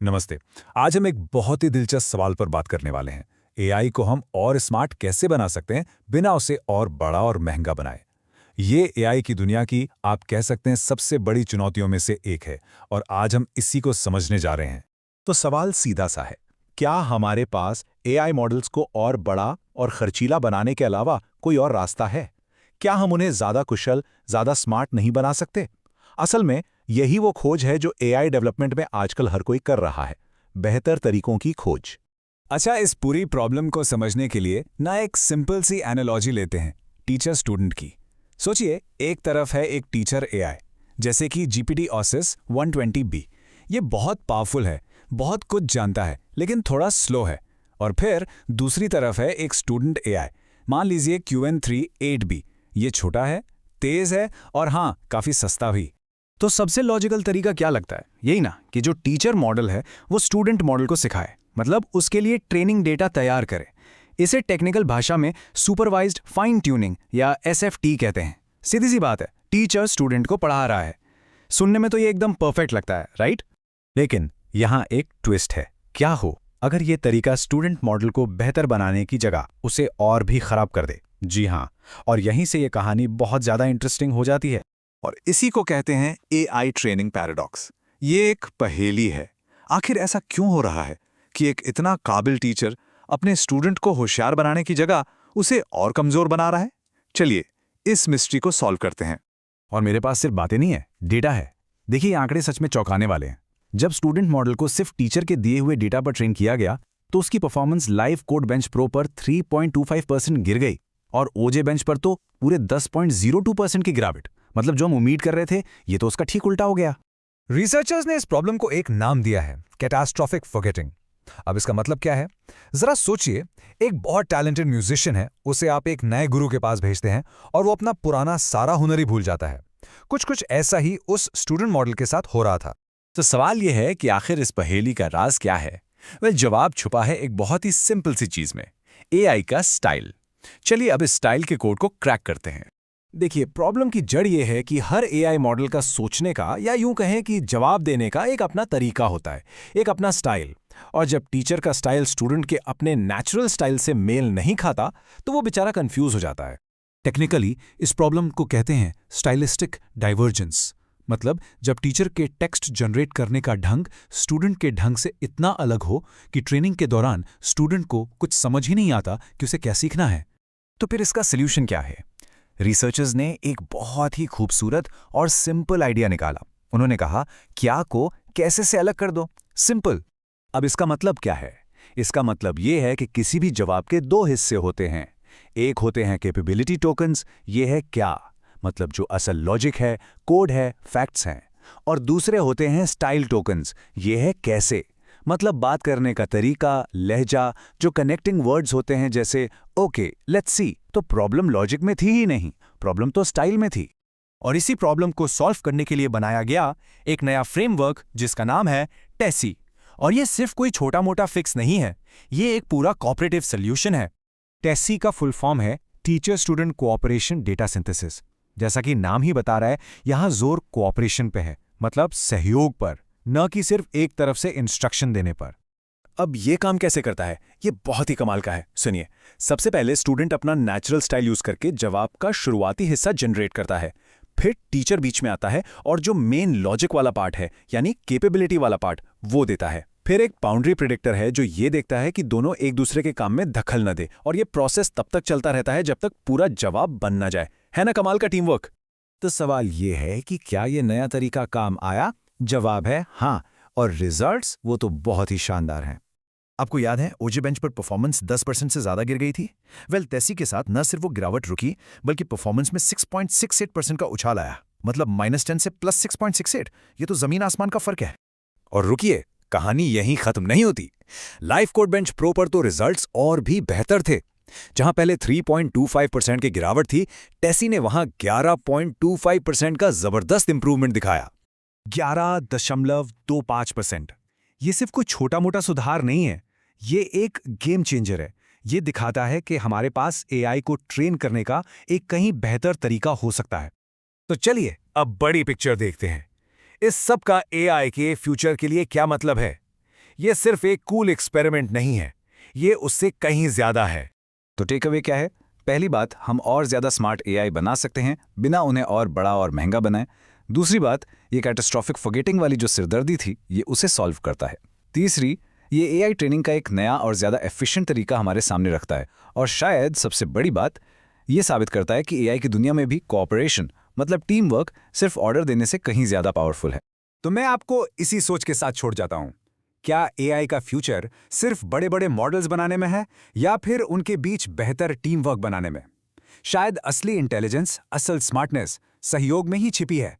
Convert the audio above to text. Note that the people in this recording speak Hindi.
नमस्ते। आज हम एक बहुत ही दिलचस्प सवाल पर बात करने वाले हैं। एआई को हम और स्मार्ट कैसे बना सकते हैं बिना उसे और बड़ा और महंगा बनाए। ये एआई की दुनिया की आप कह सकते हैं सबसे बड़ी चुनौतियों में से एक है और आज हम इसी को समझने जा रहे हैं। तो सवाल सीधा सा है, क्या हमारे पास एआई मॉडल्स को और बड़ा और खर्चीला बनाने के अलावा कोई और रास्ता है? क्या हम उन्हें ज़्यादा कुशल, ज़्यादा स्मार्ट नहीं बना सकते? असल में यही वो खोज है जो एआई डेवलपमेंट में आजकल हर कोई कर रहा है, बेहतर तरीकों की खोज। अच्छा, इस पूरी प्रॉब्लम को समझने के लिए ना एक सिंपल सी एनालॉजी लेते हैं, टीचर स्टूडेंट की। सोचिए, एक तरफ है एक टीचर एआई, जैसे कि जीपीटी ओसिस 120B। ये बहुत पावरफुल है, बहुत कुछ जानता है, लेकिन थोड़ा स्लो है। और फिर दूसरी तरफ है एक स्टूडेंट एआई, मान लीजिए QN3 8B। ये छोटा है, तेज है और हाँ, काफ़ी सस्ता भी। तो सबसे लॉजिकल तरीका क्या लगता है? यही ना कि जो टीचर मॉडल है वो स्टूडेंट मॉडल को सिखाए, मतलब उसके लिए ट्रेनिंग डेटा तैयार करे। इसे टेक्निकल भाषा में सुपरवाइज्ड फाइन ट्यूनिंग या SFT कहते हैं। सीधी सी बात है, टीचर स्टूडेंट को पढ़ा रहा है। सुनने में तो ये एकदम परफेक्ट लगता है, राइट? लेकिन यहाँ एक ट्विस्ट है। क्या हो अगर ये तरीका स्टूडेंट मॉडल को बेहतर बनाने की जगह उसे और भी खराब कर दे? जी हाँ, और यहीं से ये कहानी बहुत ज़्यादा इंटरेस्टिंग हो जाती है। और इसी को कहते हैं एआई ट्रेनिंग पैराडॉक्स। ये एक पहेली है। आखिर ऐसा क्यों हो रहा है कि एक इतना काबिल टीचर अपने स्टूडेंट को होशियार बनाने की जगह उसे और कमजोर बना रहा है? चलिए इस मिस्ट्री को सॉल्व करते हैं। और मेरे पास सिर्फ बातें नहीं है, डेटा है। देखिए, ये आंकड़े सच में चौंकाने वाले हैं। जब स्टूडेंट मॉडल को सिर्फ टीचर के दिए हुए डेटा पर ट्रेन किया गया तो उसकी performance live code bench pro पर 3.25% गिर गई और ओजे बेंच पर तो पूरे 10.02% की गिरावट। मतलब जो हम उम्मीद कर रहे थे, ये तो उसका ठीक उल्टा हो गया। रिसर्चर्स ने इस प्रॉब्लम को एक नाम दिया है, कैटास्ट्रोफिक फॉरगेटिंग। अब इसका मतलब क्या है? जरा सोचिए, एक बहुत टैलेंटेड म्यूजिशियन है, उसे आप एक नए गुरु के पास भेजते हैं और वो अपना पुराना सारा हुनर ही भूल जाता है। कुछ ऐसा ही उस स्टूडेंट मॉडल के साथ हो रहा था। तो सवाल यह है कि आखिर इस पहेली का राज क्या है? जवाब छुपा है एक बहुत ही सिंपल सी चीज में, एआई का स्टाइल। चलिए अब इस स्टाइल के कोड को क्रैक करते हैं। देखिए, प्रॉब्लम की जड़ ये है कि हर एआई मॉडल का सोचने का, या यूं कहें कि जवाब देने का, एक अपना तरीका होता है, एक अपना स्टाइल। और जब टीचर का स्टाइल स्टूडेंट के अपने नेचुरल स्टाइल से मेल नहीं खाता तो वो बेचारा कंफ्यूज हो जाता है। टेक्निकली इस प्रॉब्लम को कहते हैं स्टाइलिस्टिक डाइवर्जेंस। मतलब जब टीचर के टेक्स्ट जनरेट करने का ढंग स्टूडेंट के ढंग से इतना अलग हो कि ट्रेनिंग के दौरान स्टूडेंट को कुछ समझ ही नहीं आता कि उसे क्या सीखना है। तो फिर इसका सल्यूशन क्या है? रिसर्चर्स ने एक बहुत ही खूबसूरत और सिंपल आइडिया निकाला। उन्होंने कहा, क्या को कैसे से अलग कर दो। सिंपल। अब इसका मतलब क्या है? इसका मतलब ये है कि किसी भी जवाब के दो हिस्से होते हैं। एक होते हैं कैपेबिलिटी टोकन्स, ये है क्या, मतलब जो असल लॉजिक है, कोड है, फैक्ट्स हैं। और दूसरे होते हैं स्टाइल टोकन्स, ये है कैसे, मतलब बात करने का तरीका, लहजा, जो कनेक्टिंग वर्ड्स होते हैं, जैसे ओके लेट्स सी। तो प्रॉब्लम लॉजिक में थी ही नहीं, प्रॉब्लम तो स्टाइल में थी। और इसी प्रॉब्लम को सॉल्व करने के लिए बनाया गया एक नया फ्रेमवर्क जिसका नाम है टेसी। और ये सिर्फ कोई छोटा मोटा फिक्स नहीं है, ये एक पूरा कोऑपरेटिव सॉल्यूशन है। टेसी का फुल फॉर्म है teacher student cooperation data synthesis. जैसा कि नाम ही बता रहा है, यहां जोर कोऑपरेशन पे है, मतलब सहयोग पर, न कि सिर्फ एक तरफ से इंस्ट्रक्शन देने पर। अब ये काम कैसे करता है? ये बहुत ही कमाल का है। सुनिए, सबसे पहले स्टूडेंट अपना नेचुरल स्टाइल यूज करके जवाब का शुरुआती हिस्सा जनरेट करता है। फिर टीचर बीच में आता है और जो मेन लॉजिक वाला पार्ट है, यानी कैपेबिलिटी वाला पार्ट, वो देता है। फिर एक बाउंड्री प्रेडिक्टर है जो ये देखता है कि दोनों एक दूसरे के काम में दखल न दे, और ये प्रोसेस तब तक चलता रहता है जब तक पूरा जवाब बन ना जाए। है ना कमाल का टीम वर्क? तो सवाल ये है कि क्या ये नया तरीका काम आया? जवाब है हाँ, और रिजल्ट्स वो तो बहुत ही शानदार हैं। आपको याद है ओजे बेंच पर परफॉर्मेंस 10% से ज्यादा गिर गई थी? टेसी के साथ न सिर्फ वो गिरावट रुकी, बल्कि परफॉर्मेंस में 6.68% का उछाल आया। मतलब -10 से +6.68। ये तो जमीन आसमान का फर्क है। और रुकिए, कहानी यहीं खत्म नहीं होती। लाइव कोड बेंच प्रो पर तो रिजल्ट्स और भी बेहतर थे। जहां पहले 3.25% की गिरावट थी, टेसी ने वहां 11.25% का जबरदस्त इंप्रूवमेंट दिखाया। 11.25%। ये सिर्फ कोई छोटा मोटा सुधार नहीं है, ये एक गेम चेंजर है। ये दिखाता है कि हमारे पास एआई को ट्रेन करने का एक कहीं बेहतर तरीका हो सकता है। तो चलिए अब बड़ी पिक्चर देखते हैं। इस सब का एआई के फ्यूचर के लिए क्या मतलब है? ये सिर्फ एक कूल एक्सपेरिमेंट नहीं है, ये उससे कहीं ज्यादा है। तो टेक अवे क्या है? पहली बात, हम और ज़्यादा स्मार्ट एआई बना सकते हैं बिना उन्हें और बड़ा और महंगा बनाए। दूसरी बात, ये कैटास्ट्रॉफिक फॉरगेटिंग वाली जो सिरदर्दी थी, ये उसे सॉल्व करता है। तीसरी, ये एआई ट्रेनिंग का एक नया और ज़्यादा एफिशिएंट तरीका हमारे सामने रखता है। और शायद सबसे बड़ी बात, ये साबित करता है कि एआई की दुनिया में भी कोऑपरेशन मतलब टीम वर्क सिर्फ ऑर्डर देने से कहीं ज़्यादा पावरफुल है। तो मैं आपको इसी सोच के साथ छोड़ जाता हूं। क्या एआई का फ्यूचर सिर्फ बड़े बड़े मॉडल्स बनाने में है या फिर उनके बीच बेहतर टीम वर्क बनाने में? शायद असली इंटेलिजेंस, असल स्मार्टनेस सहयोग में ही छिपी है।